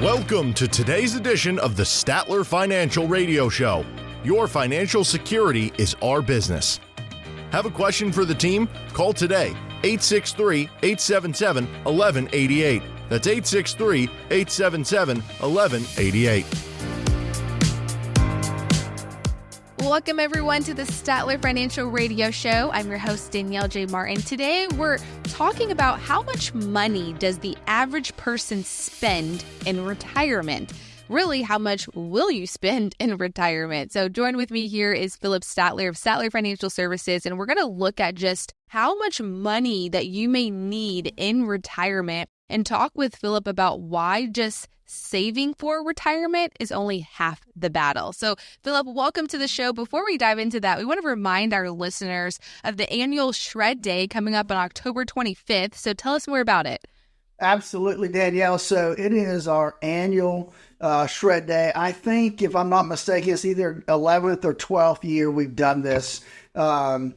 Welcome to today's edition of the Statler Financial Radio Show. Your financial security is our business. Have a question for the team? Call today, 863-877-1188. That's 863-877-1188. Welcome, everyone, to the Statler Financial Radio Show. I'm your host, Danielle J. Martin. Today, we're talking about how much money does the average person spend in retirement? Really, how much will you spend in retirement? So join with me here is Philip Statler of Statler Financial Services, and we're going to look at just how much money that you may need in retirement and talk with Philip about why just saving for retirement is only half the battle. So, Philip, welcome to the show. Before we dive into that, we want to remind our listeners of the annual Shred Day coming up on October 25th. So tell us more about it. Absolutely, Danielle. So it is our annual Shred Day. I think, if I'm not mistaken, it's either 11th or 12th year we've done this. And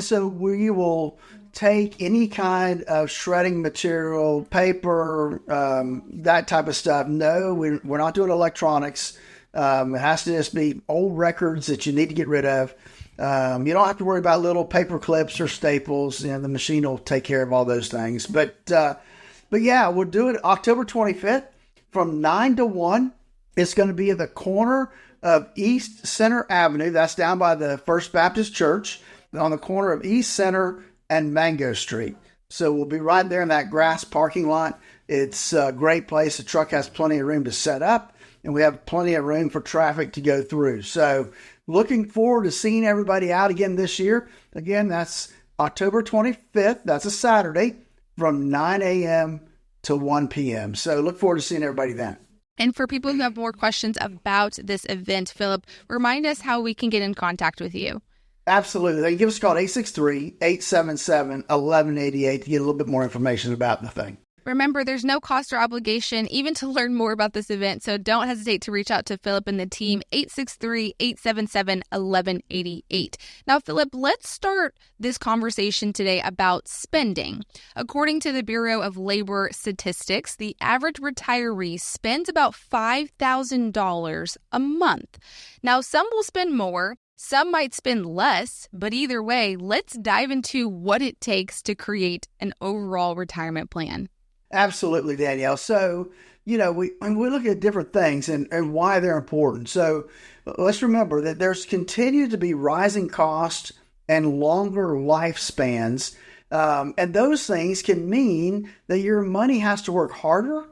so we will take any kind of shredding material, paper, that type of stuff. No, we're not doing electronics. It has to just be old records that you need to get rid of. You don't have to worry about little paper clips or staples. You know, the machine will take care of all those things. But yeah, we'll do it October 25th from 9 to 1. It's going to be at the corner of East Center Avenue. That's down by the First Baptist Church on the corner of East Center and Mango Street. So we'll be right there in that grass parking lot. It's a great place. The truck has plenty of room to set up, and we have plenty of room for traffic to go through. So looking forward to seeing everybody out again this year. Again, that's October 25th. That's a Saturday from 9 a.m. to 1 p.m. So look forward to seeing everybody then. And for people who have more questions about this event, Philip, remind us how we can get in contact with you. Absolutely. They can give us a call at 863-877-1188 to get a little bit more information about the thing. Remember, there's no cost or obligation even to learn more about this event, so don't hesitate to reach out to Philip and the team, 863-877-1188. Now, Philip, let's start this conversation today about spending. According to the Bureau of Labor Statistics, the average retiree spends about $5,000 a month. Now, some will spend more. Some might spend less, but either way, let's dive into what it takes to create an overall retirement plan. Absolutely, Danielle. So, we look at different things and why they're important. So let's remember that there's continued to be rising costs and longer lifespans. And those things can mean that your money has to work harder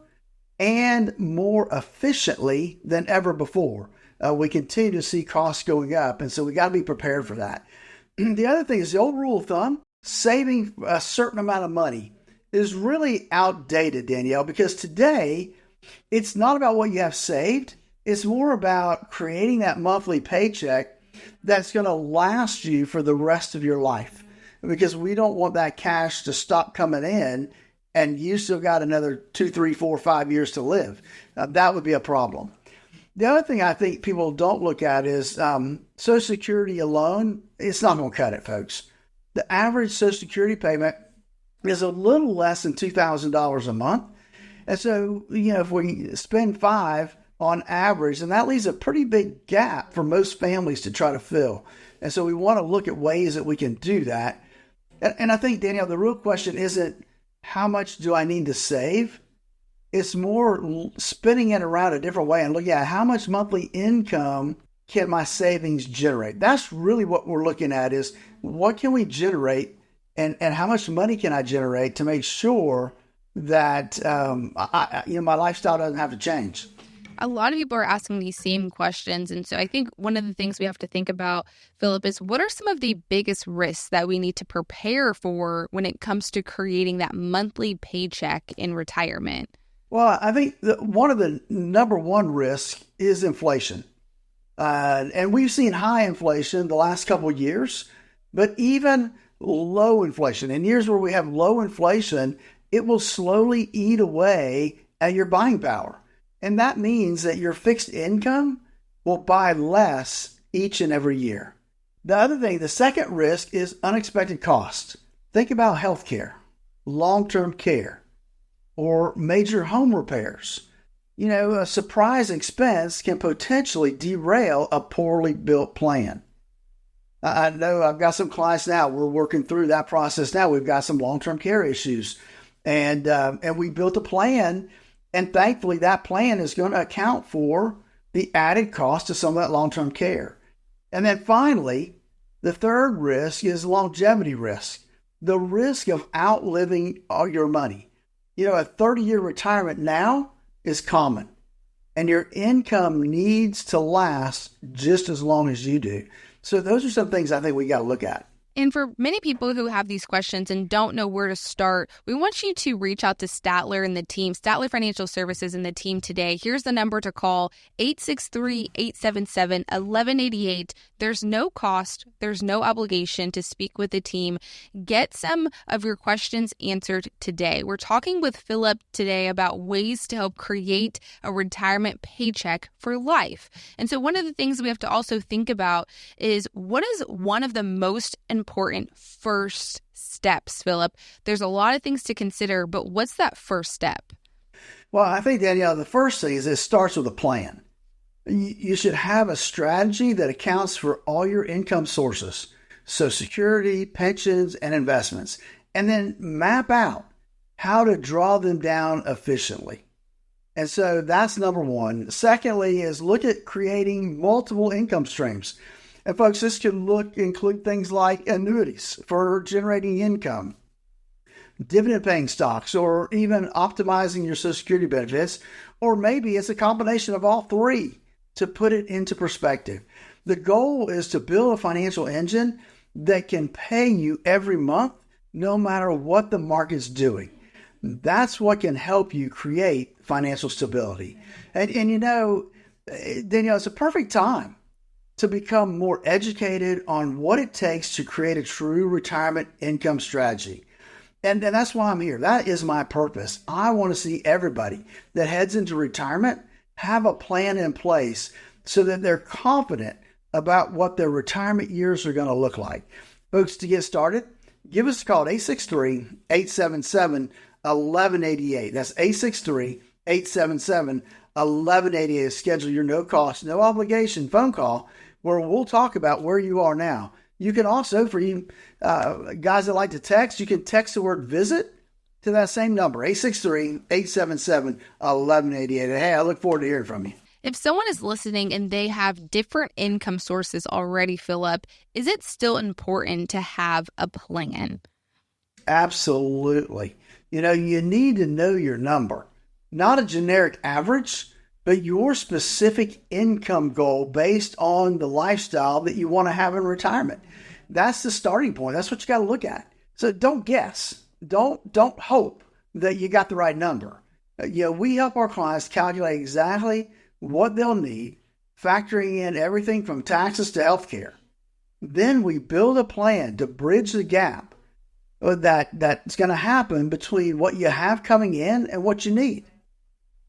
and more efficiently than ever before. We continue to see costs going up, and so we got to be prepared for that. The other thing is the old rule of thumb, saving a certain amount of money is really outdated, Danielle, because today it's not about what you have saved. It's more about creating that monthly paycheck that's going to last you for the rest of your life, because we don't want that cash to stop coming in and you still got another 2, 3, 4, 5 years to live. That would be a problem. The other thing I think people don't look at is Social Security alone. It's not going to cut it, folks. The average Social Security payment is a little less than $2,000 a month. And so, if we spend $5,000 on average, then that leaves a pretty big gap for most families to try to fill. And so we want to look at ways that we can do that. And I think, Danielle, the real question isn't how much do I need to save? It's more spinning it around a different way and looking at how much monthly income can my savings generate. That's really what we're looking at, is what can we generate and how much money can I generate to make sure that my lifestyle doesn't have to change. A lot of people are asking these same questions. And so I think one of the things we have to think about, Philip, is what are some of the biggest risks that we need to prepare for when it comes to creating that monthly paycheck in retirement? Well, I think one of the number one risks is inflation. And we've seen high inflation the last couple of years, but even low inflation. In years where we have low inflation, it will slowly eat away at your buying power. And that means that your fixed income will buy less each and every year. The other thing, the second risk is unexpected costs. Think about healthcare, long-term care, or major home repairs. A surprise expense can potentially derail a poorly built plan. I know I've got some clients now. We're working through that process now. We've got some long-term care issues, and we built a plan, and thankfully that plan is going to account for the added cost of some of that long-term care. And then finally, the third risk is longevity risk, the risk of outliving all your money. A 30-year retirement now is common, and your income needs to last just as long as you do. So those are some things I think we got to look at. And for many people who have these questions and don't know where to start, we want you to reach out to Statler and the team, Statler Financial Services and the team today. Here's the number to call, 863-877-1188. There's no cost. There's no obligation to speak with the team. Get some of your questions answered today. We're talking with Philip today about ways to help create a retirement paycheck for life. And so one of the things we have to also think about is, what is one of the most important first steps, Philip? There's a lot of things to consider, but what's that first step? Well, I think, Danielle, the first thing is it starts with a plan. You should have a strategy that accounts for all your income sources, Social Security, pensions, and investments, and then map out how to draw them down efficiently. And so that's number one. Secondly is look at creating multiple income streams. And folks, this can include things like annuities for generating income, dividend-paying stocks, or even optimizing your Social Security benefits, or maybe it's a combination of all three to put it into perspective. The goal is to build a financial engine that can pay you every month, no matter what the market's doing. That's what can help you create financial stability. And Danielle, it's a perfect time to become more educated on what it takes to create a true retirement income strategy. And that's why I'm here. That is my purpose. I want to see everybody that heads into retirement have a plan in place so that they're confident about what their retirement years are going to look like. Folks, to get started, give us a call at 863-877-1188. That's 863-877-1188. Schedule your no cost, no obligation phone call where we'll talk about where you are now. You can also, for you guys that like to text, you can text the word visit to that same number, 863-877-1188. Hey, I look forward to hearing from you. If someone is listening and they have different income sources already, Philip, is it still important to have a plan? Absolutely. You need to know your number, not a generic average, but your specific income goal based on the lifestyle that you want to have in retirement. That's the starting point. That's what you got to look at. So don't guess. Don't hope that you got the right number. We help our clients calculate exactly what they'll need, factoring in everything from taxes to healthcare. Then we build a plan to bridge the gap that's going to happen between what you have coming in and what you need.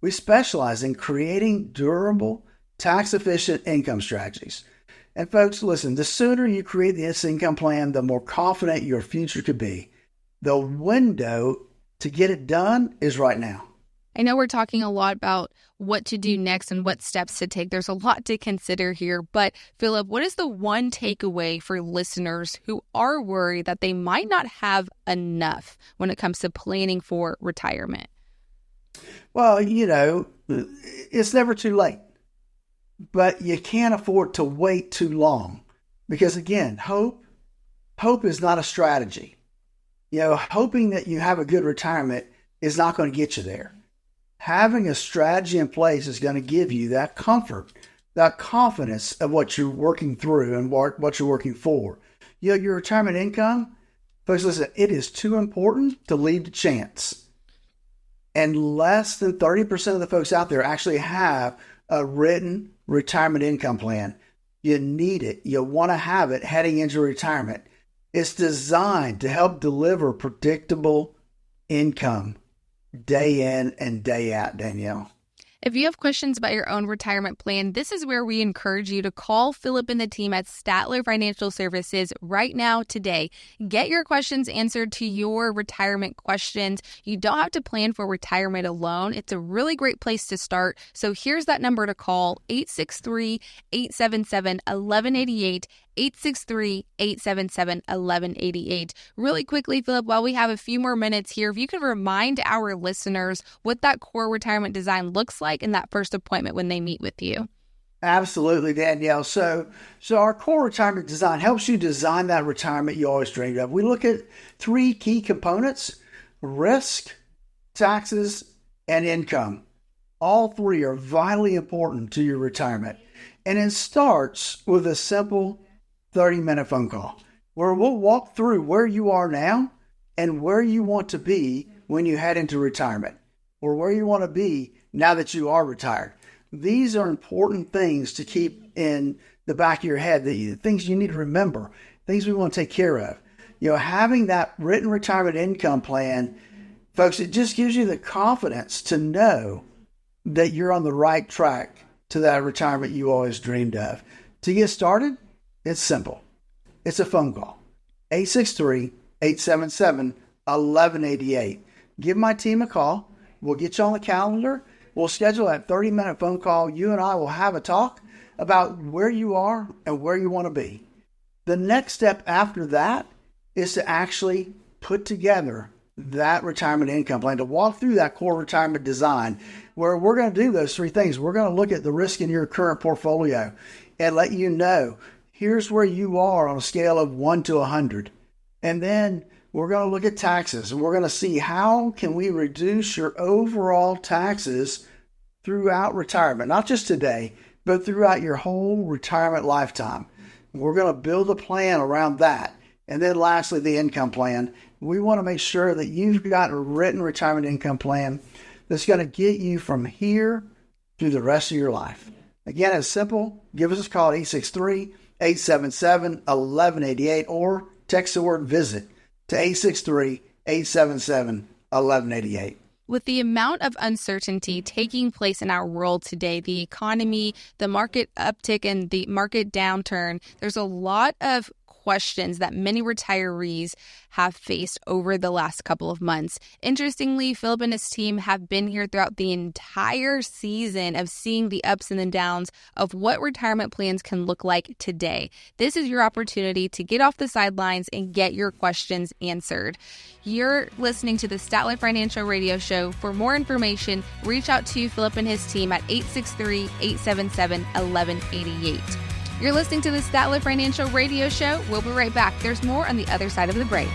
We specialize in creating durable, tax-efficient income strategies. And folks, listen, the sooner you create this income plan, the more confident your future could be. The window to get it done is right now. I know we're talking a lot about what to do next and what steps to take. There's a lot to consider here. But Philip, what is the one takeaway for listeners who are worried that they might not have enough when it comes to planning for retirement? Well, it's never too late, but you can't afford to wait too long because, again, hope is not a strategy. Hoping that you have a good retirement is not going to get you there. Having a strategy in place is going to give you that comfort, that confidence of what you're working through and what you're working for. Your retirement income, folks, listen, it is too important to leave to chance. And less than 30% of the folks out there actually have a written retirement income plan. You need it. You want to have it heading into retirement. It's designed to help deliver predictable income day in and day out, Danielle. If you have questions about your own retirement plan, this is where we encourage you to call Philip and the team at Statler Financial Services right now today. Get your questions answered to your retirement questions. You don't have to plan for retirement alone. It's a really great place to start. So here's that number to call, 863-877-1188, 863-877-1188. Really quickly, Philip, while we have a few more minutes here, if you could remind our listeners what that core retirement design looks like in that first appointment when they meet with you. Absolutely, Danielle. So our core retirement design helps you design that retirement you always dreamed of. We look at three key components: risk, taxes, and income. All three are vitally important to your retirement. And it starts with a simple 30-minute phone call where we'll walk through where you are now and where you want to be when you head into retirement, or where you want to be now that you are retired. These are important things to keep in the back of your head, the things you need to remember, things we want to take care of. Having that written retirement income plan, folks, it just gives you the confidence to know that you're on the right track to that retirement you always dreamed of. To get started, it's simple. It's a phone call, 863-877-1188. Give my team a call. We'll get you on the calendar. We'll schedule that 30-minute phone call. You and I will have a talk about where you are and where you want to be. The next step after that is to actually put together that retirement income plan, to walk through that core retirement design, where we're going to do those three things. We're going to look at the risk in your current portfolio and let you know, here's where you are on a scale of 1 to 100. And then we're going to look at taxes, and we're going to see how can we reduce your overall taxes throughout retirement, not just today, but throughout your whole retirement lifetime. We're going to build a plan around that. And then lastly, the income plan. We want to make sure that you've got a written retirement income plan that's going to get you from here through the rest of your life. Again, it's simple. Give us a call at 863-877-1188 or text the word VISIT to 863-877-1188. With the amount of uncertainty taking place in our world today, the economy, the market uptick and the market downturn, there's a lot of questions that many retirees have faced over the last couple of months. Interestingly, Philip and his team have been here throughout the entire season of seeing the ups and the downs of what retirement plans can look like today. This is your opportunity to get off the sidelines and get your questions answered. You're listening to the Statler Financial Radio Show. For more information, reach out to Philip and his team at 863-877-1188. You're listening to the Statler Financial Radio Show. We'll be right back. There's more on the other side of the break.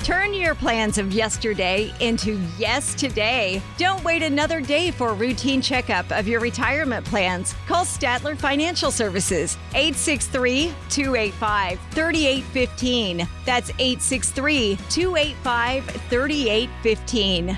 Turn your plans of yesterday into yes today. Don't wait another day for a routine checkup of your retirement plans. Call Statler Financial Services, 863-285-3815. That's 863-285-3815.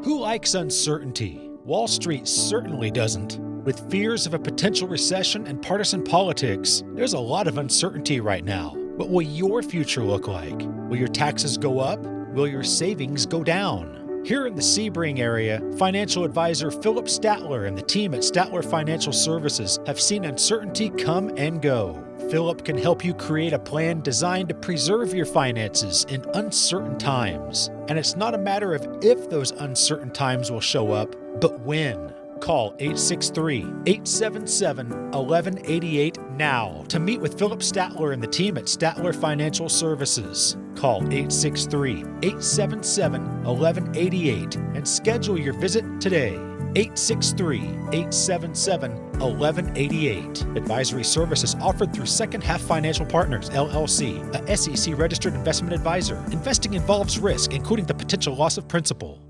Who likes uncertainty? Wall Street certainly doesn't. With fears of a potential recession and partisan politics, there's a lot of uncertainty right now. What will your future look like? Will your taxes go up? Will your savings go down? Here in the Sebring area, financial advisor Philip Statler and the team at Statler Financial Services have seen uncertainty come and go. Philip can help you create a plan designed to preserve your finances in uncertain times. And it's not a matter of if those uncertain times will show up, but when. Call 863-877-1188 now to meet with Philip Statler and the team at Statler Financial Services. Call 863-877-1188 and schedule your visit today. 863-877-1188. Advisory services offered through Second Half Financial Partners, LLC, a SEC-registered investment advisor. Investing involves risk, including the potential loss of principal.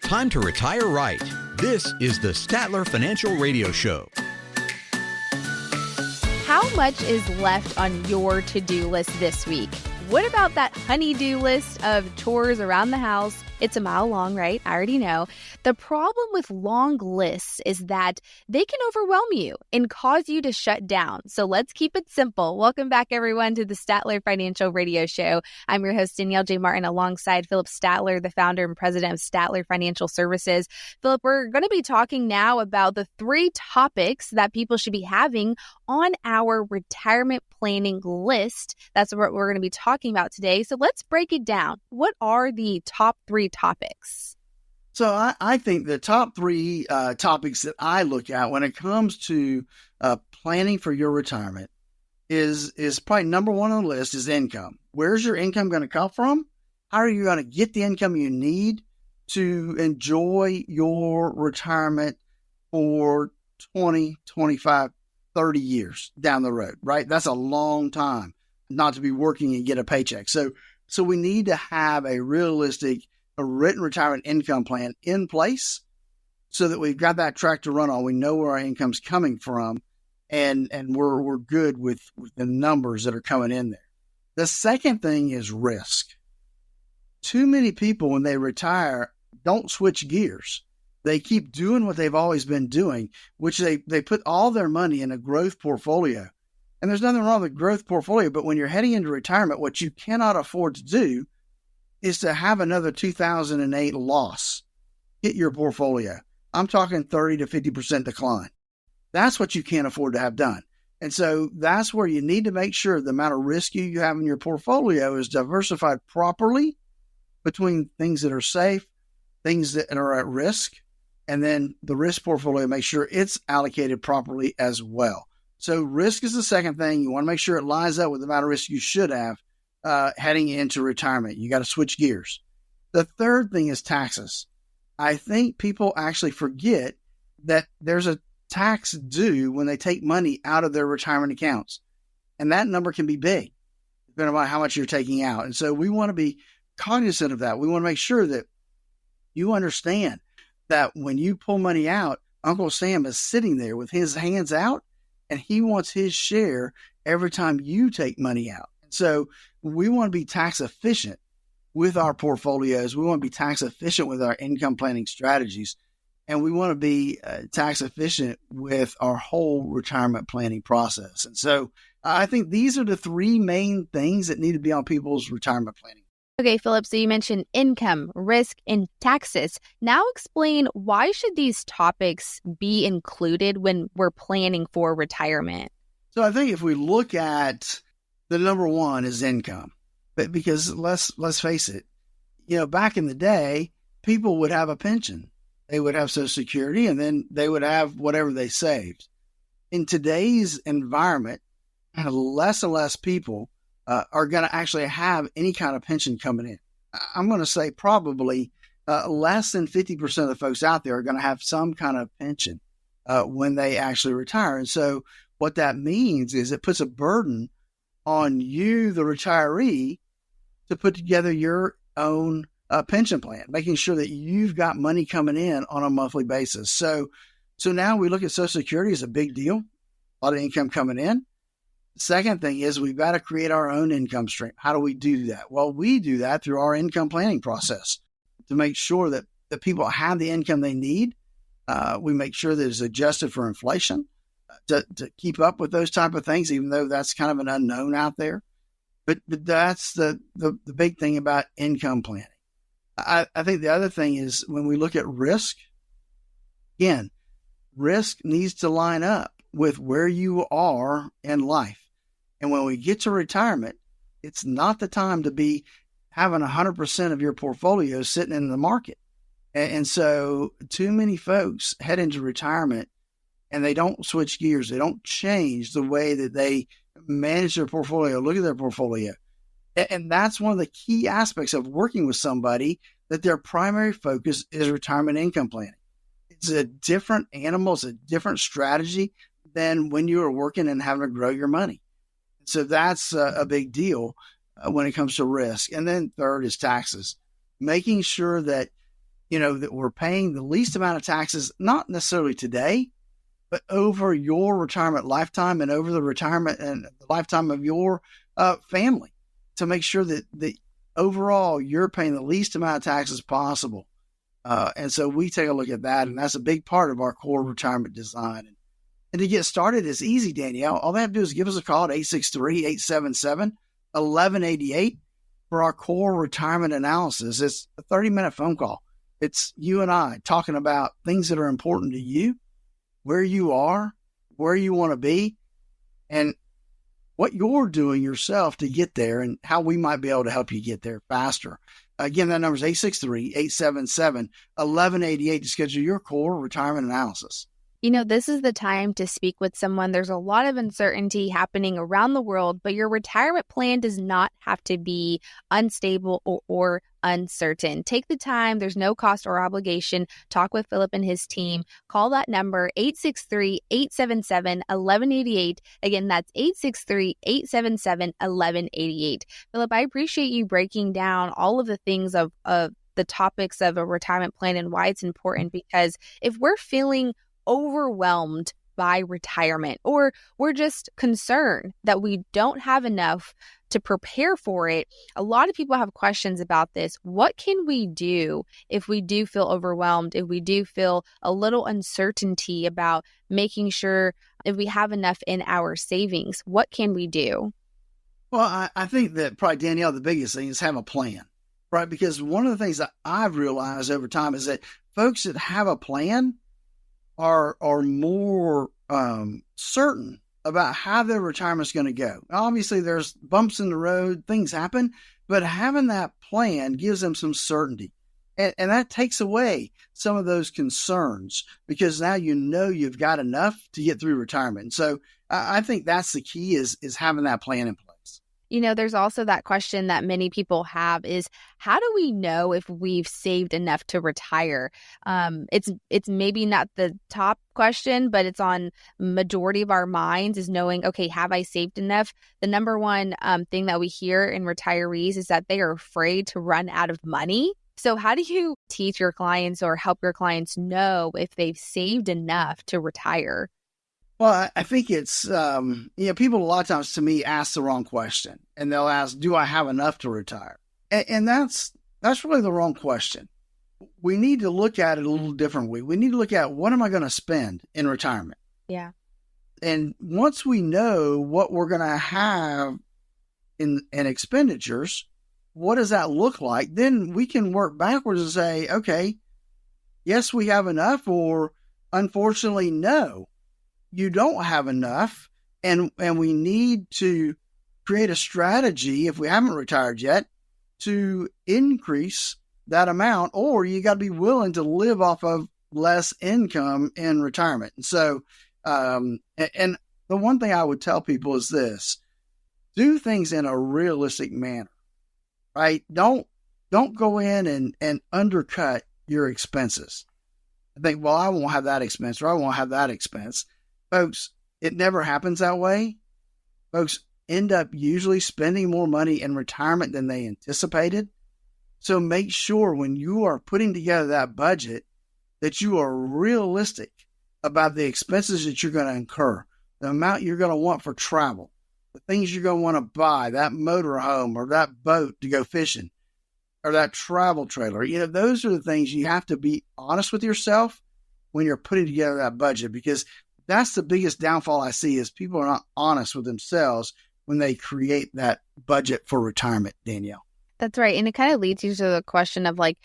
Time to retire right. This is the Statler Financial Radio Show. How much is left on your to-do list this week? What about that honey-do list of chores around the house, It's a mile long, right? I already know. The problem with long lists is that they can overwhelm you and cause you to shut down. So let's keep it simple. Welcome back, everyone, to the Statler Financial Radio Show. I'm your host, Danielle J. Martin, alongside Philip Statler, the founder and president of Statler Financial Services. Philip, we're going to be talking now about the 3 topics that people should be having on our retirement planning list. That's what we're going to be talking about today. So let's break it down. What are the top 3 topics? So I think the top 3 topics that I look at when it comes to planning for your retirement is probably number 1 on the list is income. Where's your income going to come from? How are you going to get the income you need to enjoy your retirement for 20, 25, 30 years down the road, right? That's a long time not to be working and get a paycheck. So we need to have a realistic, a written retirement income plan in place so that we've got that track to run on. We know where our income's coming from, and we're good with the numbers that are coming in there. The second thing is risk. Too many people, when they retire, don't switch gears. They keep doing what they've always been doing, which they put all their money in a growth portfolio. And there's nothing wrong with a growth portfolio, but when you're heading into retirement, what you cannot afford to do is to have another 2008 loss hit your portfolio. I'm talking 30 to 50% decline. That's what you can't afford to have done. And so that's where you need to make sure the amount of risk you have in your portfolio is diversified properly between things that are safe, things that are at risk, and then the risk portfolio, make sure it's allocated properly as well. So risk is the second thing. You want to make sure it lines up with the amount of risk you should have heading into retirement. You got to switch gears. The third thing is taxes. I think people actually forget that there's a tax due when they take money out of their retirement accounts. And that number can be big, depending on how much you're taking out. And so we want to be cognizant of that. We want to make sure that you understand that when you pull money out, Uncle Sam is sitting there with his hands out, and he wants his share every time you take money out. So we want to be tax efficient with our portfolios. We want to be tax efficient with our income planning strategies. And we want to be tax efficient with our whole retirement planning process. And so I think these are the 3 main things that need to be on people's retirement planning. Okay, Philip, so you mentioned income, risk, and taxes. Now explain, why should these topics be included when we're planning for retirement? So I think if we look at the number 1 is income, but because let's face it, back in the day, people would have a pension. They would have Social Security, and then they would have whatever they saved. In today's environment, less and less people are going to actually have any kind of pension coming in. I'm going to say probably less than 50% of the folks out there are going to have some kind of pension when they actually retire. And so what that means is it puts a burden on you, the retiree, to put together your own pension plan, making sure that you've got money coming in on a monthly basis. So now we look at Social Security as a big deal, a lot of income coming in. Second thing is we've got to create our own income stream. How do we do that? Well, we do that through our income planning process to make sure that the people have the income they need. We make sure that it's adjusted for inflation to keep up with those type of things, even though that's kind of an unknown out there. But that's the big thing about income planning. I think the other thing is when we look at risk, again, risk needs to line up with where you are in life. And when we get to retirement, it's not the time to be having 100% of your portfolio sitting in the market. And so too many folks head into retirement and they don't switch gears. They don't change the way that they manage their portfolio, look at their portfolio. And that's one of the key aspects of working with somebody, that their primary focus is retirement income planning. It's a different animal. It's a different strategy than when you are working and having to grow your money. So that's a big deal when it comes to risk. And then third is taxes, making sure that, that we're paying the least amount of taxes, not necessarily today, but over your retirement lifetime and over the retirement and the lifetime of your family, to make sure that overall, you're paying the least amount of taxes possible. And so we take a look at that, and that's a big part of our core retirement design. And to get started, it's easy, Danielle. All they have to do is give us a call at 863-877-1188 for our core retirement analysis. It's a 30-minute phone call. It's you and I talking about things that are important to you, where you are, where you want to be, and what you're doing yourself to get there and how we might be able to help you get there faster. Again, that number is 863-877-1188 to schedule your core retirement analysis. You know, this is the time to speak with someone. There's a lot of uncertainty happening around the world, but your retirement plan does not have to be unstable or uncertain. Take the time. There's no cost or obligation. Talk with Philip and his team. Call that number, 863-877-1188. Again, that's 863-877-1188. Philip, I appreciate you breaking down all of the things of the topics of a retirement plan and why it's important, because if we're feeling overwhelmed by retirement, or we're just concerned that we don't have enough to prepare for it, a lot of people have questions about this. What can we do if we do feel overwhelmed, if we do feel a little uncertainty about making sure if we have enough in our savings? What can we do? Well, I think that probably, Danielle, the biggest thing is have a plan, right? Because one of the things that I've realized over time is that folks that have a plan are more certain about how their retirement's going to go. Obviously, there's bumps in the road, things happen, but having that plan gives them some certainty. And that takes away some of those concerns, because now you know you've got enough to get through retirement. And so I think that's the key is having that plan in place. You know, there's also that question that many people have is, how do we know if we've saved enough to retire? It's maybe not the top question, but it's on majority of our minds, is knowing, okay, have I saved enough? The number one thing that we hear in retirees is that they are afraid to run out of money. So how do you teach your clients or help your clients know if they've saved enough to retire? Well, I think it's, people a lot of times to me ask the wrong question, and they'll ask, do I have enough to retire? And that's really the wrong question. We need to look at it a little differently. We need to look at, what am I going to spend in retirement? Yeah. And once we know what we're going to have in expenditures, what does that look like? Then we can work backwards and say, okay, yes, we have enough, or unfortunately, no, you don't have enough, and we need to create a strategy, if we haven't retired yet, to increase that amount, or you got to be willing to live off of less income in retirement. And so, and the one thing I would tell people is this: do things in a realistic manner, right? Don't go in and undercut your expenses. I think, well, I won't have that expense, or I won't have that expense. Folks, it never happens that way. Folks end up usually spending more money in retirement than they anticipated. So make sure when you are putting together that budget that you are realistic about the expenses that you're going to incur, the amount you're going to want for travel, the things you're going to want to buy, that motor home or that boat to go fishing, or that travel trailer. Those are the things you have to be honest with yourself when you're putting together that budget, because that's the biggest downfall I see, is people are not honest with themselves when they create that budget for retirement, Danielle. That's right. And it kind of leads you to the question of what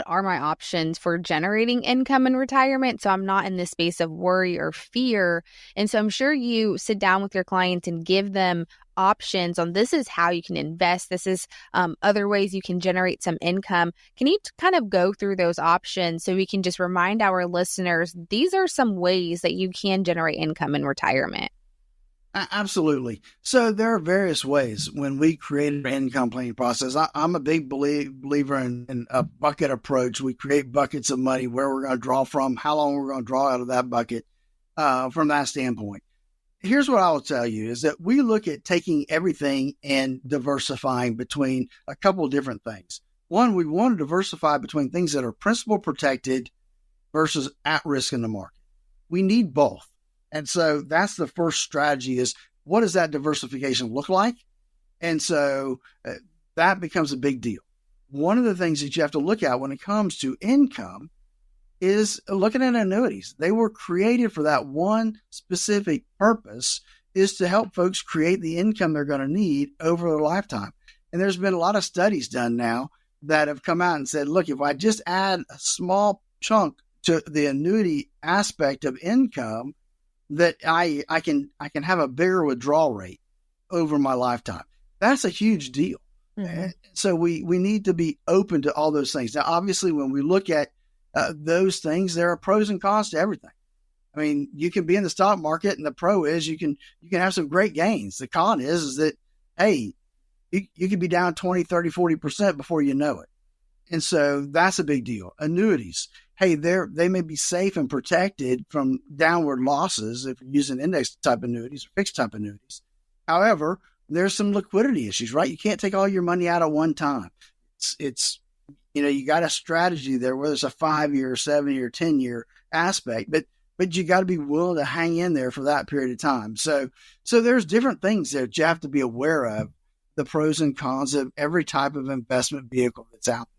are my options for generating income in retirement? So I'm not in this space of worry or fear. And so I'm sure you sit down with your clients and give them options on, this is how you can invest. This is other ways you can generate some income. Can you kind of go through those options so we can just remind our listeners, these are some ways that you can generate income in retirement? Absolutely. So there are various ways when we create an income planning process. I'm a big believer in a bucket approach. We create buckets of money, where we're going to draw from, how long we're going to draw out of that bucket from that standpoint. Here's what I will tell you is that we look at taking everything and diversifying between a couple of different things. One, we want to diversify between things that are principal protected versus at risk in the market. We need both. And so that's the first strategy, is what does that diversification look like? And so that becomes a big deal. One of the things that you have to look at when it comes to income is looking at annuities. They were created for that one specific purpose, is to help folks create the income they're going to need over their lifetime. And there's been a lot of studies done now that have come out and said, look, if I just add a small chunk to the annuity aspect of income, that I can have a bigger withdrawal rate over my lifetime. That's a huge deal. Mm-hmm. So we need to be open to all those things. Now, obviously, when we look at those things, there are pros and cons to everything. I mean, you can be in the stock market, and the pro is you can have some great gains. The con is that, hey, you could be down 20, 30, 40% before you know it. And so that's a big deal. Annuities, hey, they may be safe and protected from downward losses if you're using index type annuities or fixed type annuities. However, there's some liquidity issues, right? You can't take all your money out at one time. It's you got a strategy there, whether it's a 5-year, 7-year, 10-year aspect, but you got to be willing to hang in there for that period of time. So there's different things that you have to be aware of, the pros and cons of every type of investment vehicle that's out there.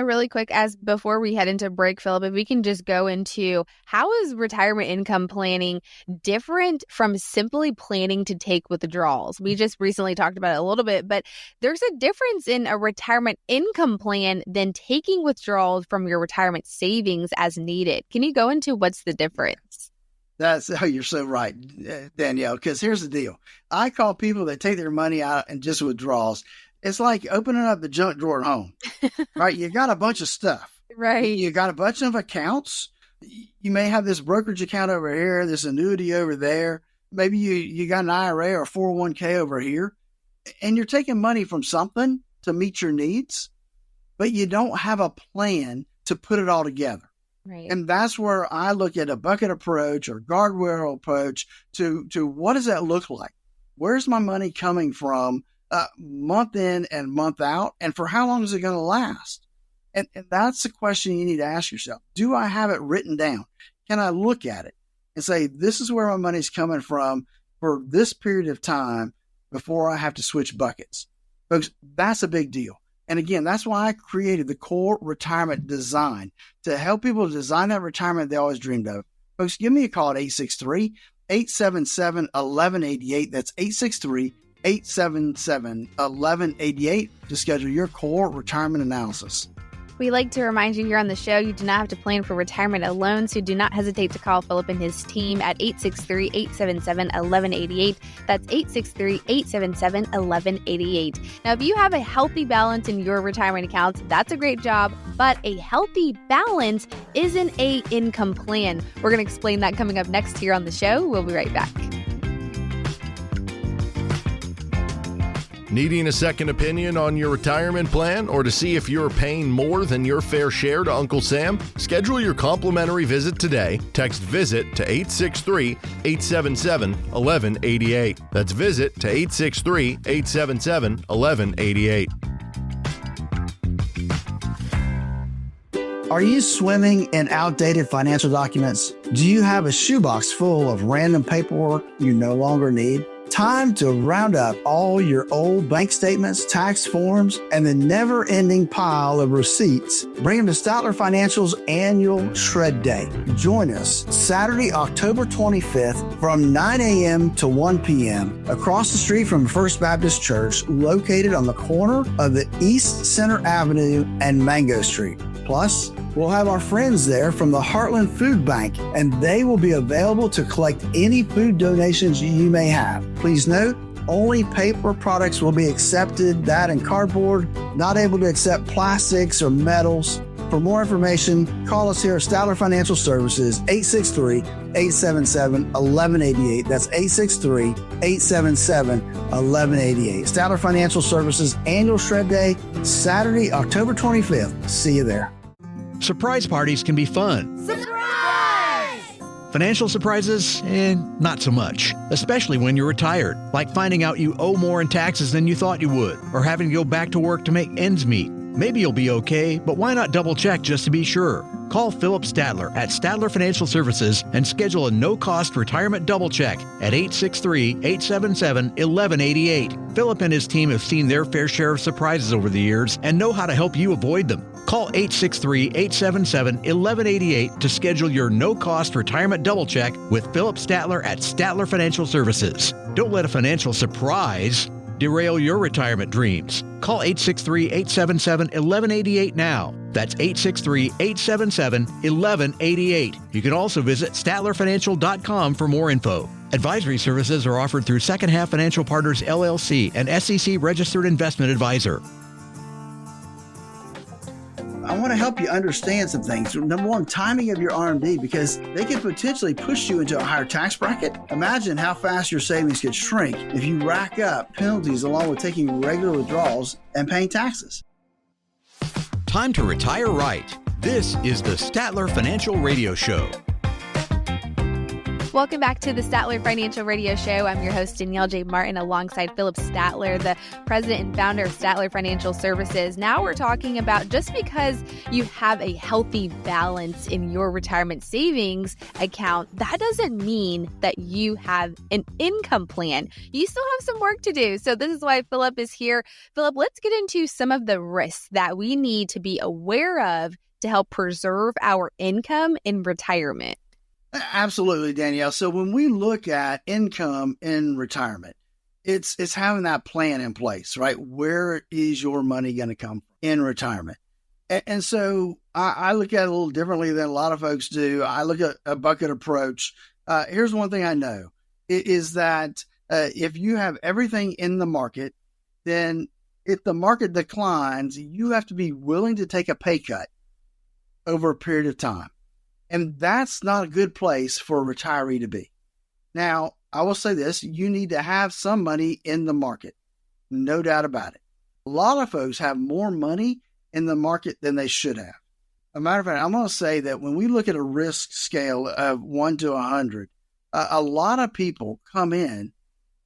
Really quick, as before we head into break, Philip, if we can just go into how is retirement income planning different from simply planning to take withdrawals? We just recently talked about it a little bit, but there's a difference in a retirement income plan than taking withdrawals from your retirement savings as needed. Can you go into what's the difference? You're so right, Danielle, because here's the deal. I call people that take their money out and just withdrawals. It's like opening up the junk drawer at home, right? You got a bunch of stuff, right? You got a bunch of accounts. You may have this brokerage account over here, this annuity over there. Maybe you got an IRA or 401k over here, and you're taking money from something to meet your needs, but you don't have a plan to put it all together. Right. And that's where I look at a bucket approach or guardrail approach to what does that look like? Where's my money coming from? Month in and month out, and for how long is it going to last? And that's the question you need to ask yourself. Do I have it written down? Can I look at it and say, this is where my money's coming from for this period of time before I have to switch buckets? Folks, that's a big deal. And again, that's why I created the Core Retirement Design, to help people design that retirement they always dreamed of. Folks, give me a call at 863-877-1188. That's 863-877-1188 to schedule your core retirement analysis. We like to remind you here on the show, you do not have to plan for retirement alone, so do not hesitate to call Philip and his team at 863-877-1188. That's 863-877-1188. Now, if you have a healthy balance in your retirement accounts, that's a great job, but a healthy balance isn't an income plan. We're going to explain that coming up next here on the show. We'll be right back. Needing a second opinion on your retirement plan or to see if you're paying more than your fair share to Uncle Sam? Schedule your complimentary visit today. Text VISIT to 863-877-1188. That's VISIT to 863-877-1188. Are you swimming in outdated financial documents? Do you have a shoebox full of random paperwork you no longer need? Time to round up all your old bank statements, tax forms, and the never-ending pile of receipts. Bring them to Statler Financial's annual Shred Day. Join us Saturday, October 25th from 9 a.m. to 1 p.m. across the street from First Baptist Church, located on the corner of the East Center Avenue and Mango Street. Plus, we'll have our friends there from the Heartland Food Bank, and they will be available to collect any food donations you may have. Please note, only paper products will be accepted, that and cardboard, not able to accept plastics or metals. For more information, call us here at Statler Financial Services, 863-877-1188. That's 863-877-1188. Statler Financial Services Annual Shred Day, Saturday, October 25th. See you there. Surprise parties can be fun. Surprise! Financial surprises, not so much. Especially when you're retired, like finding out you owe more in taxes than you thought you would, or having to go back to work to make ends meet. Maybe you'll be okay, but why not double check just to be sure? Call Philip Statler at Statler Financial Services and schedule a no-cost retirement double check at 863-877-1188. Philip and his team have seen their fair share of surprises over the years and know how to help you avoid them. Call 863-877-1188 to schedule your no-cost retirement double check with Philip Statler at Statler Financial Services. Don't let a financial surprise derail your retirement dreams. Call 863-877-1188 now. That's 863-877-1188. You can also visit StatlerFinancial.com for more info. Advisory services are offered through Second Half Financial Partners, LLC, an SEC-registered investment advisor. I want to help you understand some things. Number one, timing of your RMD, because they could potentially push you into a higher tax bracket. Imagine how fast your savings could shrink if you rack up penalties along with taking regular withdrawals and paying taxes. Time to retire right. This is the Statler Financial Radio Show. Welcome back to the Statler Financial Radio Show. I'm your host, Danielle J. Martin, alongside Philip Statler, the president and founder of Statler Financial Services. Now we're talking about just because you have a healthy balance in your retirement savings account, that doesn't mean that you have an income plan. You still have some work to do. So this is why Philip is here. Philip, let's get into some of the risks that we need to be aware of to help preserve our income in retirement. Absolutely, Danielle. So when we look at income in retirement, it's having that plan in place, right? Where is your money going to come from in retirement? And so I look at it a little differently than a lot of folks do. I look at a bucket approach. Here's one thing I know is that if you have everything in the market, then if the market declines, you have to be willing to take a pay cut over a period of time. And that's not a good place for a retiree to be. Now, I will say this, you need to have some money in the market. No doubt about it. A lot of folks have more money in the market than they should have. As a matter of fact, I'm going to say that when we look at a risk scale of 1 to 100, a lot of people come in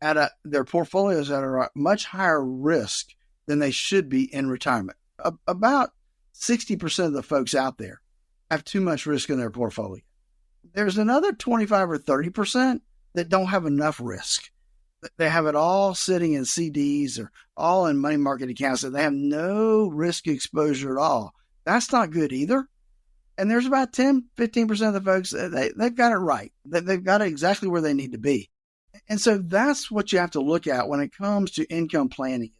at their portfolios that are at much higher risk than they should be in retirement. About 60% of the folks out there have too much risk in their portfolio. There's another 25 or 30% that don't have enough risk. They have it all sitting in CDs or all in money market accounts, and they have no risk exposure at all. That's not good either. And there's about 10, 15% of the folks, they've got it right. They've got it exactly where they need to be. And so that's what you have to look at when it comes to income planning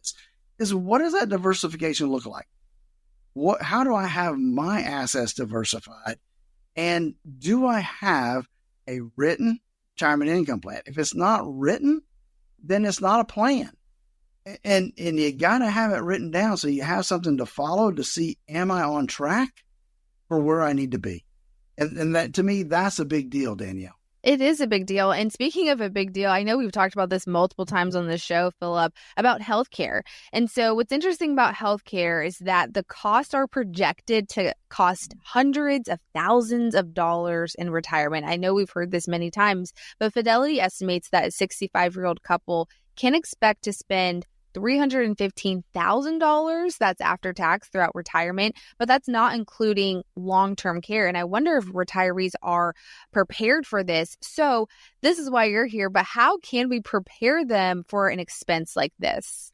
is what does that diversification look like? How do I have my assets diversified? And do I have a written retirement income plan? If it's not written, then it's not a plan. And you got to have it written down so you have something to follow to see, am I on track for where I need to be? And that, to me, that's a big deal, Danielle. It is a big deal. And speaking of a big deal, I know we've talked about this multiple times on this show, Philip, about healthcare. And so what's interesting about healthcare is that the costs are projected to cost hundreds of thousands of dollars in retirement. I know we've heard this many times, but Fidelity estimates that a 65-year-old couple can expect to spend $315,000, that's after tax, throughout retirement, but that's not including long-term care. And I wonder if retirees are prepared for this. So this is why you're here, but how can we prepare them for an expense like this?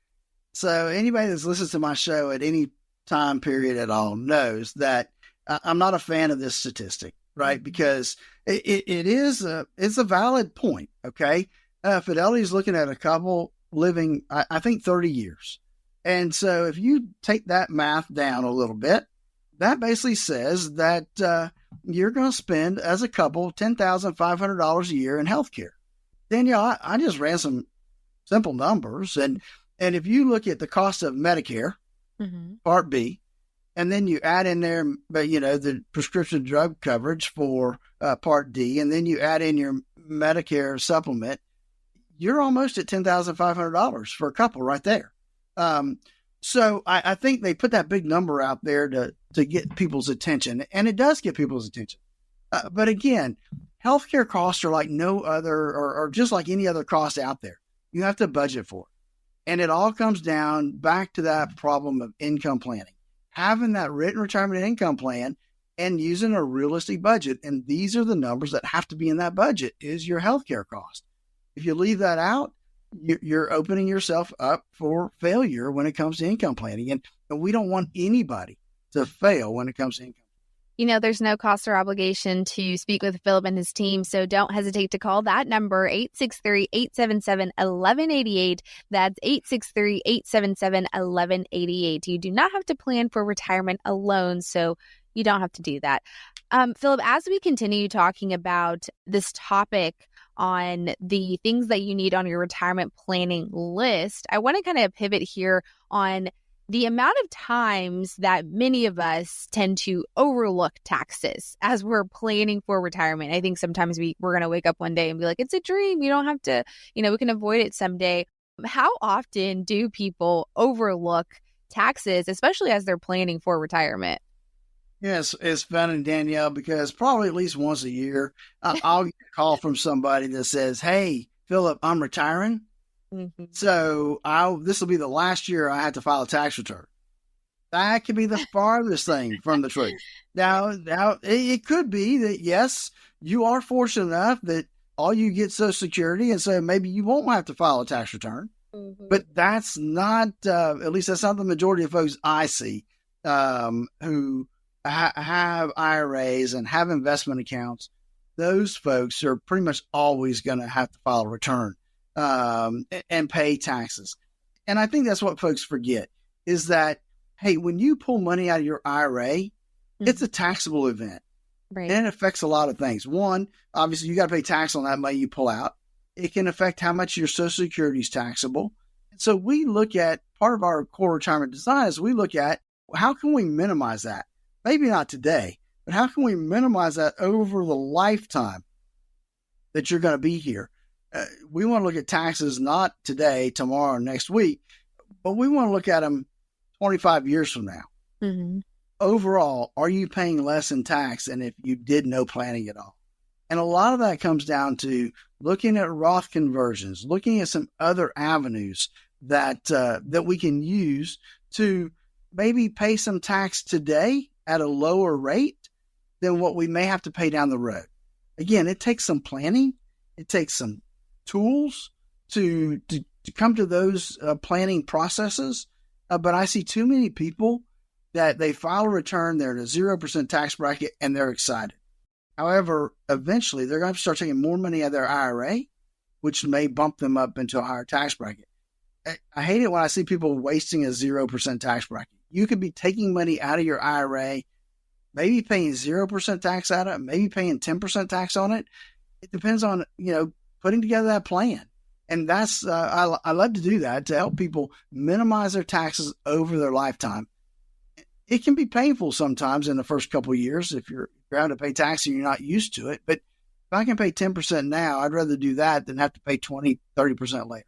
So anybody that's listened to my show at any time period at all knows that I'm not a fan of this statistic, right? Because it's a valid point, okay? Fidelity is looking at a couple living, I think, 30 years. And so if you take that math down a little bit, that basically says that you're going to spend, as a couple, $10,500 a year in healthcare. Danielle, I just ran some simple numbers. And if you look at the cost of Medicare, Part B, and then you add in there, the prescription drug coverage for Part D, and then you add in your Medicare supplement, you're almost at $10,500 for a couple right there. So I think they put that big number out there to get people's attention, and it does get people's attention. But again, healthcare costs are like no other, or just like any other cost out there. You have to budget for it. And it all comes down back to that problem of income planning, having that written retirement income plan and using a realistic budget. And these are the numbers that have to be in that budget is your healthcare cost. If you leave that out, you're opening yourself up for failure when it comes to income planning. And we don't want anybody to fail when it comes to income. There's no cost or obligation to speak with Philip and his team, so don't hesitate to call that number, 863-877-1188. That's 863-877-1188. You do not have to plan for retirement alone, so you don't have to do that. Philip, as we continue talking about this topic on the things that you need on your retirement planning list, I want to kind of pivot here on the amount of times that many of us tend to overlook taxes as we're planning for retirement. I think sometimes we're going to wake up one day and be like, it's a dream. You don't have to, we can avoid it someday. How often do people overlook taxes, especially as they're planning for retirement? Yes, it's funny, Danielle, because probably at least once a year, I'll get a call from somebody that says, hey, Philip, I'm retiring. Mm-hmm. So this will be the last year I have to file a tax return. That could be the farthest thing from the truth. Now it could be that, yes, you are fortunate enough that all you get Social Security, and so maybe you won't have to file a tax return. Mm-hmm. But that's not, at least that's not the majority of folks I see who have IRAs and have investment accounts. Those folks are pretty much always going to have to file a return and pay taxes. And I think that's what folks forget is that, hey, when you pull money out of your IRA, mm-hmm. it's a taxable event. Right. And it affects a lot of things. One, obviously, you got to pay tax on that money you pull out. It can affect how much your Social Security is taxable. And so we look at part of our core retirement design is we look at how can we minimize that? Maybe not today, but how can we minimize that over the lifetime that you're going to be here? We want to look at taxes not today, tomorrow, next week, but we want to look at them 25 years from now. Mm-hmm. Overall, are you paying less in tax than if you did no planning at all? And a lot of that comes down to looking at Roth conversions, looking at some other avenues that we can use to maybe pay some tax today at a lower rate than what we may have to pay down the road. Again, it takes some planning. It takes some tools to come to those planning processes. But I see too many people that they file a return, they're in a 0% tax bracket, and they're excited. However, eventually they're going to start taking more money out of their IRA, which may bump them up into a higher tax bracket. I hate it when I see people wasting a 0% tax bracket. You could be taking money out of your IRA, maybe paying 0% tax out of it, maybe paying 10% tax on it. It depends on, putting together that plan. And that's, I love to do that to help people minimize their taxes over their lifetime. It can be painful sometimes in the first couple of years if you're having to pay tax and you're not used to it. But if I can pay 10% now, I'd rather do that than have to pay 20, 30% later.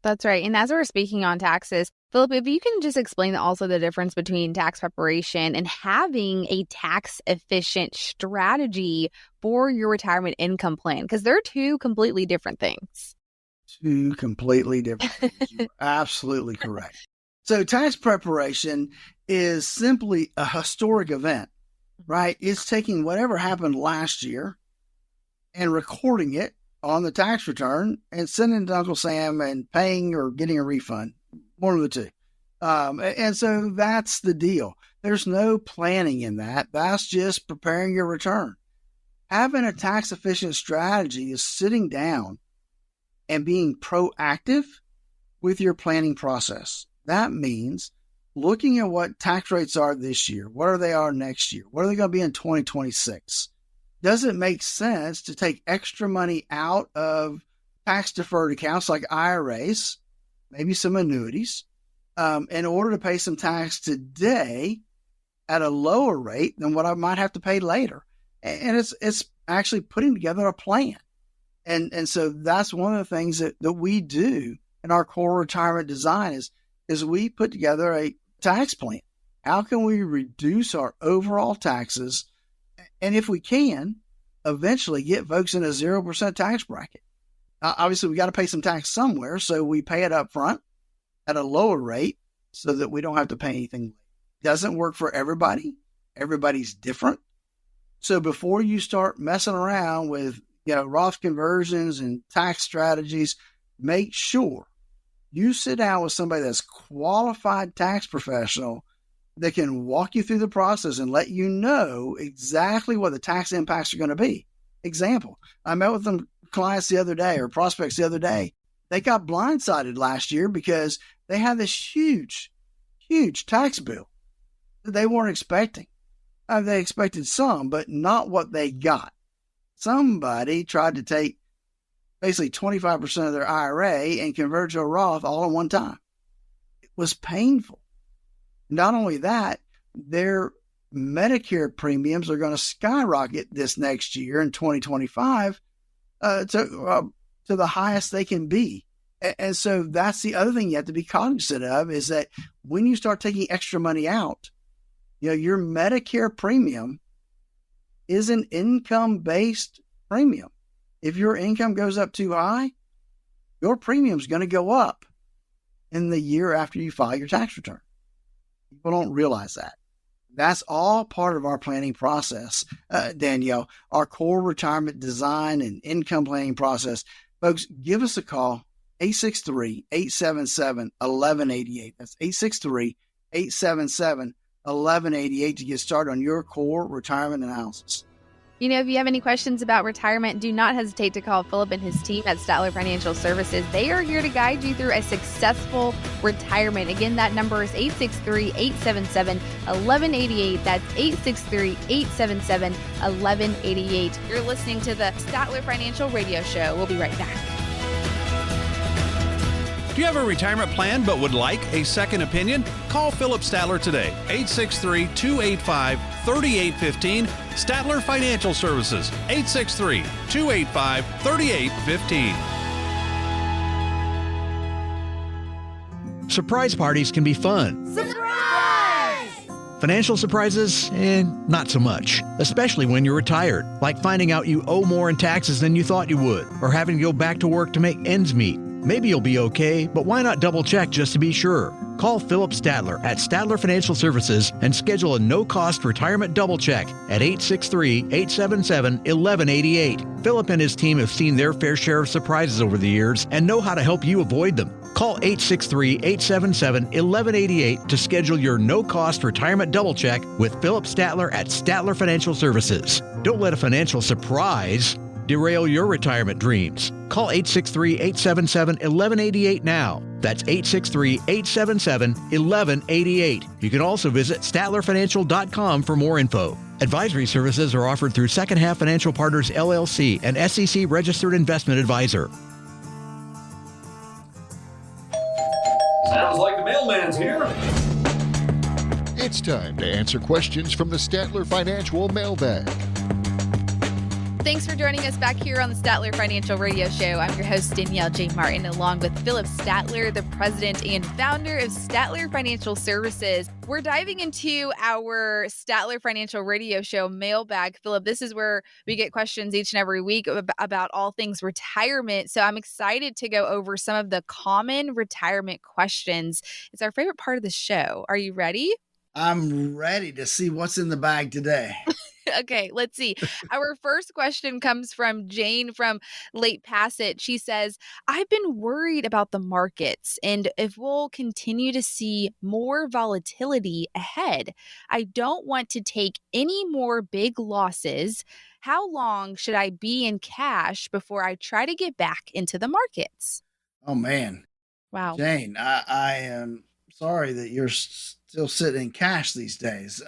That's right. And as we're speaking on taxes, Philip, if you can just explain also the difference between tax preparation and having a tax efficient strategy for your retirement income plan, because they're two completely different things. Two completely different things. You're absolutely correct. So tax preparation is simply a historic event, right? It's taking whatever happened last year and recording it on the tax return and sending it to Uncle Sam and paying or getting a refund, one of the two. And so that's the deal. There's no planning in that. That's just preparing your return. Having a tax efficient strategy is sitting down and being proactive with your planning process. That means looking at what tax rates are this year. What are they next year? What are they going to be in 2026? Does it make sense to take extra money out of tax deferred accounts like IRAs, maybe some annuities, in order to pay some tax today at a lower rate than what I might have to pay later? And it's actually putting together a plan. And so that's one of the things that we do in our core retirement design is we put together a tax plan. How can we reduce our overall taxes? And if we can, eventually get folks in a 0% tax bracket. Obviously, we got to pay some tax somewhere, so we pay it up front at a lower rate so that we don't have to pay anything. Doesn't work for everybody. Everybody's different. So before you start messing around with, Roth conversions and tax strategies, make sure you sit down with somebody that's qualified tax professional that can walk you through the process and let you know exactly what the tax impacts are going to be. Example, I met with some clients the other day, or prospects the other day. They got blindsided last year because they had this huge, huge tax bill that they weren't expecting. They expected some, but not what they got. Somebody tried to take basically 25% of their IRA and convert to a Roth all at one time. It was painful. Not only that, their Medicare premiums are going to skyrocket this next year in 2025 to the highest they can be. And so that's the other thing you have to be cognizant of, is that when you start taking extra money out, your Medicare premium is an income-based premium. If your income goes up too high, your premium is going to go up in the year after you file your tax return. People don't realize that. That's all part of our planning process, Danielle, our core retirement design and income planning process. Folks, give us a call, 863-877-1188. That's 863-877-1188 to get started on your core retirement analysis. If you have any questions about retirement, do not hesitate to call Philip and his team at Statler Financial Services. They are here to guide you through a successful retirement. Again, that number is 863-877-1188. That's 863-877-1188. You're listening to the Statler Financial Radio Show. We'll be right back. Do you have a retirement plan but would like a second opinion? Call Philip Statler today, 863-285-3815. Statler Financial Services, 863-285-3815. Surprise parties can be fun. Surprise! Financial surprises, not so much, especially when you're retired, like finding out you owe more in taxes than you thought you would, or having to go back to work to make ends meet. Maybe you'll be okay, but why not double check just to be sure? Call Philip Statler at Statler Financial Services and schedule a no-cost retirement double check at 863-877-1188. Philip and his team have seen their fair share of surprises over the years and know how to help you avoid them. Call 863-877-1188 to schedule your no-cost retirement double check with Philip Statler at Statler Financial Services. Don't let a financial surprise derail your retirement dreams. Call 863-877-1188 now. That's 863-877-1188. You can also visit StatlerFinancial.com for more info. Advisory services are offered through Second Half Financial Partners, LLC, an SEC registered investment advisor. Sounds like the mailman's here. It's time to answer questions from the Statler Financial Mailbag. Thanks for joining us back here on the Statler Financial Radio Show. I'm your host, Danielle J. Martin, along with Philip Statler, the president and founder of Statler Financial Services. We're diving into our Statler Financial Radio Show mailbag. Philip, this is where we get questions each and every week about all things retirement. So I'm excited to go over some of the common retirement questions. It's our favorite part of the show. Are you ready? I'm ready to see what's in the bag today. Okay, let's see. Our first question comes from Jane from Lake Passage. She says, I've been worried about the markets and if we'll continue to see more volatility ahead. I don't want to take any more big losses. How long should I be in cash before I try to get back into the markets? Oh, man. Wow. Jane, I am sorry that you're still sitting in cash these days.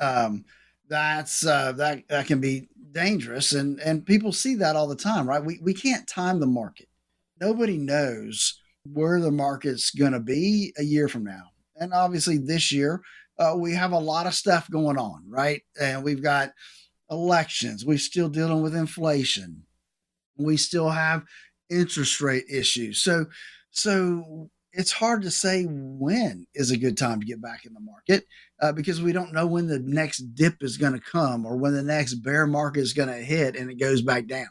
That can be dangerous, and people see that all the time, right? We can't time the market. Nobody knows where the market's going to be a year from now. And obviously this year, we have a lot of stuff going on, right? And we've got elections. We're still dealing with inflation. We still have interest rate issues. So it's hard to say when is a good time to get back in the market because we don't know when the next dip is going to come or when the next bear market is going to hit and it goes back down.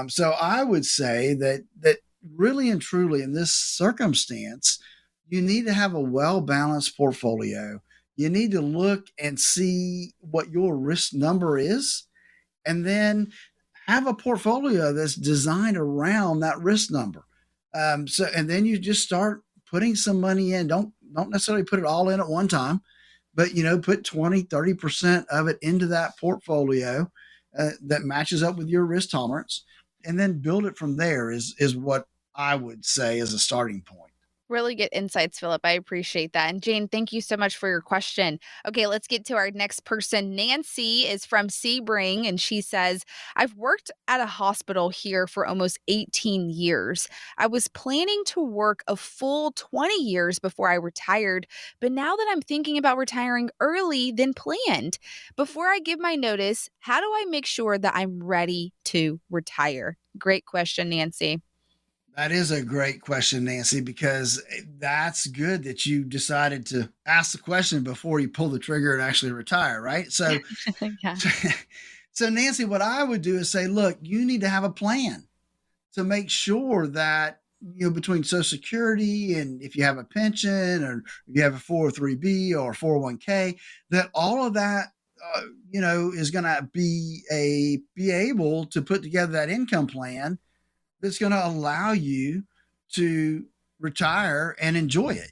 So I would say that really and truly in this circumstance, you need to have a well-balanced portfolio. You need to look and see what your risk number is and then have a portfolio that's designed around that risk number. And then you just start putting some money in. Don't necessarily put it all in at one time, but, put 20, 30% of it into that portfolio that matches up with your risk tolerance, and then build it from there is what I would say is a starting point. Really good insights, Philip. I appreciate that. And Jane, thank you so much for your question. Okay, let's get to our next person. Nancy is from Sebring, and she says, I've worked at a hospital here for almost 18 years. I was planning to work a full 20 years before I retired, but now that I'm thinking about retiring early than planned, before I give my notice, how do I make sure that I'm ready to retire? Great question, Nancy. That is a great question, Nancy, because that's good that you decided to ask the question before you pull the trigger and actually retire, right? So, Yeah. so Nancy, what I would do is say, look, you need to have a plan to make sure that, between Social Security and if you have a pension or if you have a 403B or 401k, that all of that, is going to be able to put together that income plan that's going to allow you to retire and enjoy it.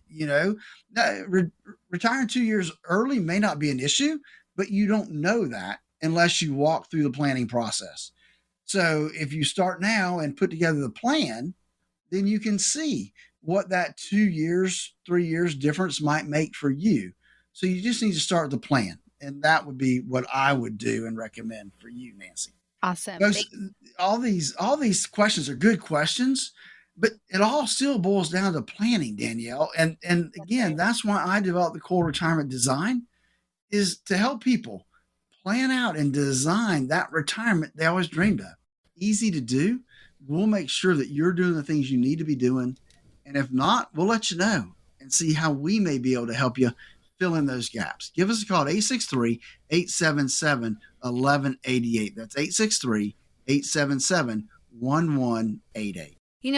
Retiring 2 years early may not be an issue, but you don't know that unless you walk through the planning process. So if you start now and put together the plan, then you can see what that 2 years, 3 years difference might make for you. So you just need to start the plan. And that would be what I would do and recommend for you, Nancy. Awesome. All these questions are good questions, but it all still boils down to planning, Danielle. And again, that's why I developed the core retirement design, is to help people plan out and design that retirement they always dreamed of. Easy to do. We'll make sure that you're doing the things you need to be doing. And if not, we'll let you know and see how we may be able to help you fill in those gaps. Give us a call at 863-877-1188. That's 863-877-1188.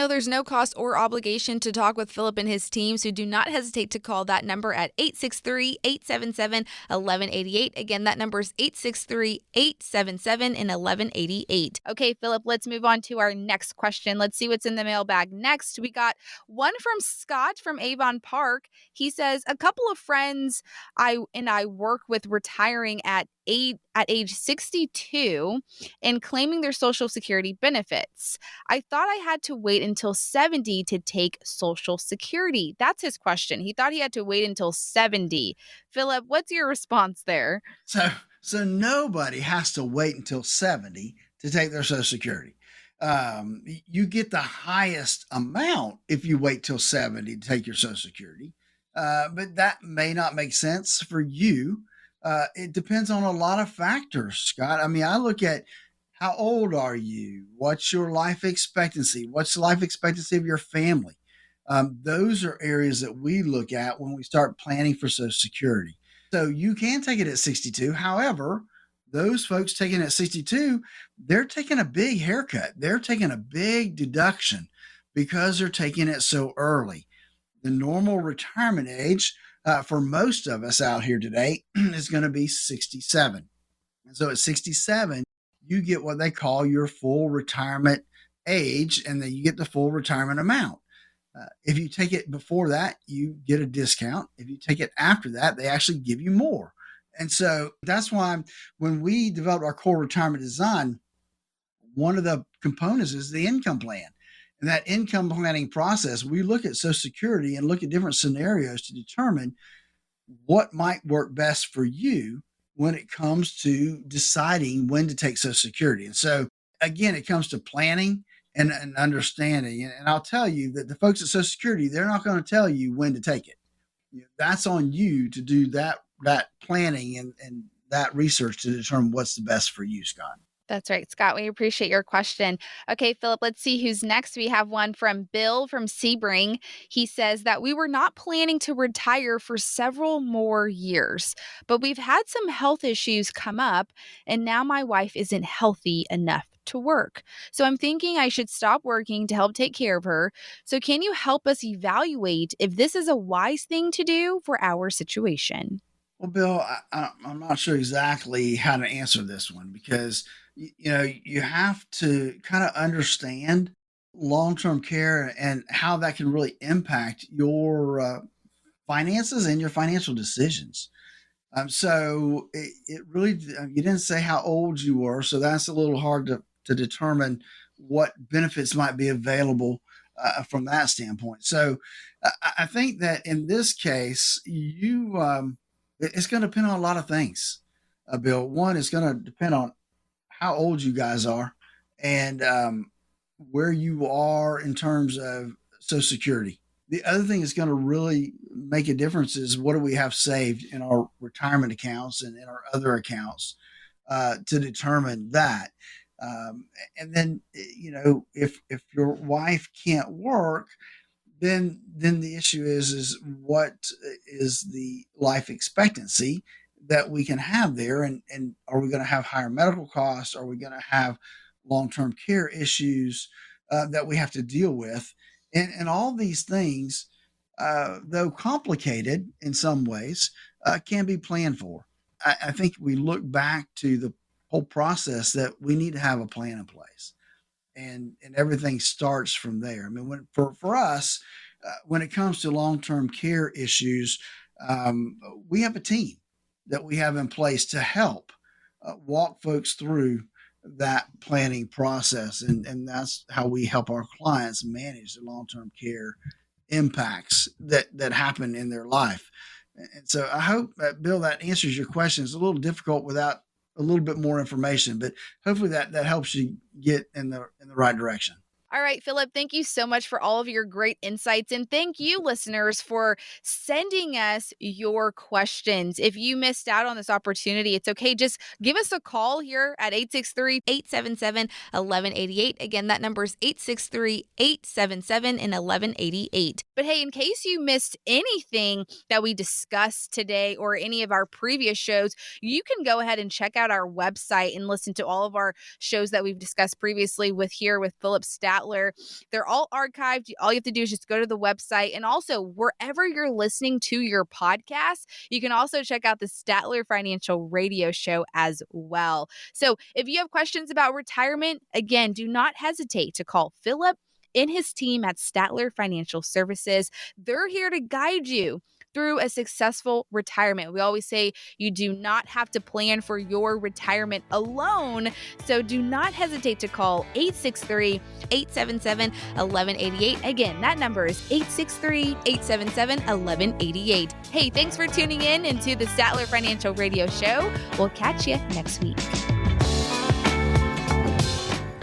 There's no cost or obligation to talk with Philip and his team, so do not hesitate to call that number at 863-877-1188. Again, that number is 863-877-1188. Okay, Philip, let's move on to our next question. Let's see what's in the mailbag next. We got one from Scott from Avon Park. He says, a couple of friends I work with retiring at age 62 and claiming their Social Security benefits. I thought I had to wait until 70 to take Social Security. That's his question. He thought he had to wait until 70. Philip, what's your response there? So nobody has to wait until 70 to take their Social Security. You get the highest amount if you wait till 70 to take your Social Security. But that may not make sense for you. It depends on a lot of factors, Scott. I mean, I look at how old are you? What's your life expectancy? What's the life expectancy of your family? Those are areas that we look at when we start planning for Social Security. So you can take it at 62. However, those folks taking it at 62, they're taking a big haircut. They're taking a big deduction because they're taking it so early. The normal retirement age for most of us out here today is going to be 67. And so at 67, you get what they call your full retirement age, and then you get the full retirement amount. If you take it before that, you get a discount. If you take it after that, they actually give you more. And so that's why when we developed our core retirement design, one of the components is the income plan. And that income planning process, we look at Social Security and look at different scenarios to determine what might work best for you when it comes to deciding when to take Social Security. And so, again, it comes to planning and understanding. And I'll tell you that the folks at Social Security, they're not going to tell you when to take it. That's on you to do that planning and that research to determine what's the best for you, Scott. That's right, Scott. We appreciate your question. Okay, Philip, let's see who's next. We have one from Bill from Sebring. He says that we were not planning to retire for several more years, but we've had some health issues come up, and now my wife isn't healthy enough to work. So I'm thinking I should stop working to help take care of her. So can you help us evaluate if this is a wise thing to do for our situation? Well, Bill, I'm not sure exactly how to answer this one because you have to kind of understand long-term care and how that can really impact your finances and your financial decisions. So it really, you didn't say how old you were, so that's a little hard to determine what benefits might be available from that standpoint. So I think that in this case, it's going to depend on a lot of things, Bill. One is going to depend on how old you guys are and where you are in terms of Social Security. The other thing that's going to really make a difference is what do we have saved in our retirement accounts and in our other accounts to determine that. And then, if your wife can't work, then the issue is what is the life expectancy that we can have there, and are we going to have higher medical costs? Are we going to have long-term care issues that we have to deal with? And all these things, though complicated in some ways, can be planned for. I think we look back to the whole process that we need to have a plan in place, and everything starts from there. I mean, for us, when it comes to long-term care issues, we have a team that we have in place to help walk folks through that planning process. And that's how we help our clients manage the long-term care impacts that happen in their life. And so I hope, Bill, that answers your question. It's a little difficult without a little bit more information, but hopefully that helps you get in the right direction. All right, Philip, thank you so much for all of your great insights. And thank you, listeners, for sending us your questions. If you missed out on this opportunity, it's okay. Just give us a call here at 863-877-1188. Again, that number is 863-877-1188. But hey, in case you missed anything that we discussed today or any of our previous shows, you can go ahead and check out our website and listen to all of our shows that we've discussed previously with Philip Statler. They're all archived. All you have to do is just go to the website, and also wherever you're listening to your podcast, you can also check out the Statler Financial Radio Show as well. So if you have questions about retirement, again, do not hesitate to call Philip and his team at Statler Financial Services. They're here to guide you through a successful retirement. We always say you do not have to plan for your retirement alone. So do not hesitate to call 863-877-1188. Again, that number is 863-877-1188. Hey, thanks for tuning in into the Statler Financial Radio Show. We'll catch you next week.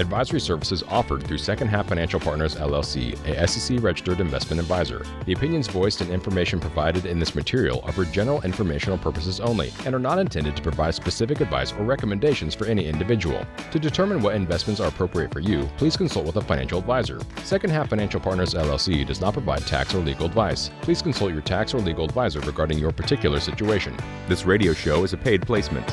Advisory services offered through Second Half Financial Partners, LLC, a SEC-registered investment advisor. The opinions voiced and information provided in this material are for general informational purposes only and are not intended to provide specific advice or recommendations for any individual. To determine what investments are appropriate for you, please consult with a financial advisor. Second Half Financial Partners, LLC does not provide tax or legal advice. Please consult your tax or legal advisor regarding your particular situation. This radio show is a paid placement.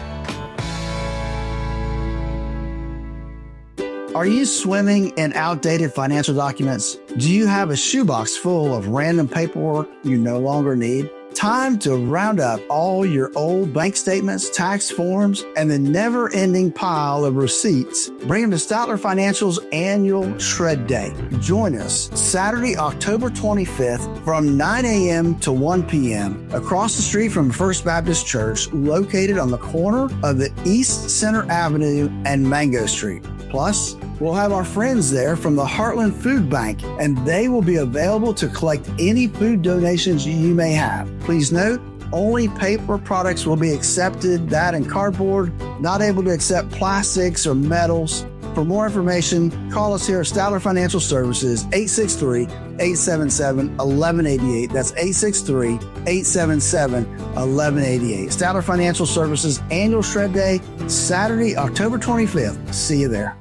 Are you swimming in outdated financial documents? Do you have a shoebox full of random paperwork you no longer need? Time to round up all your old bank statements, tax forms, and the never-ending pile of receipts. Bring them to Statler Financial's annual Shred Day. Join us Saturday, October 25th from 9 a.m. to 1 p.m. across the street from First Baptist Church, located on the corner of the East Center Avenue and Mango Street. Plus, we'll have our friends there from the Heartland Food Bank, and they will be available to collect any food donations you may have. Please note, only paper products will be accepted, that and cardboard, not able to accept plastics or metals. For more information, call us here at Statler Financial Services, 863-877-1188. That's 863-877-1188. Statler Financial Services Annual Shred Day, Saturday, October 25th. See you there.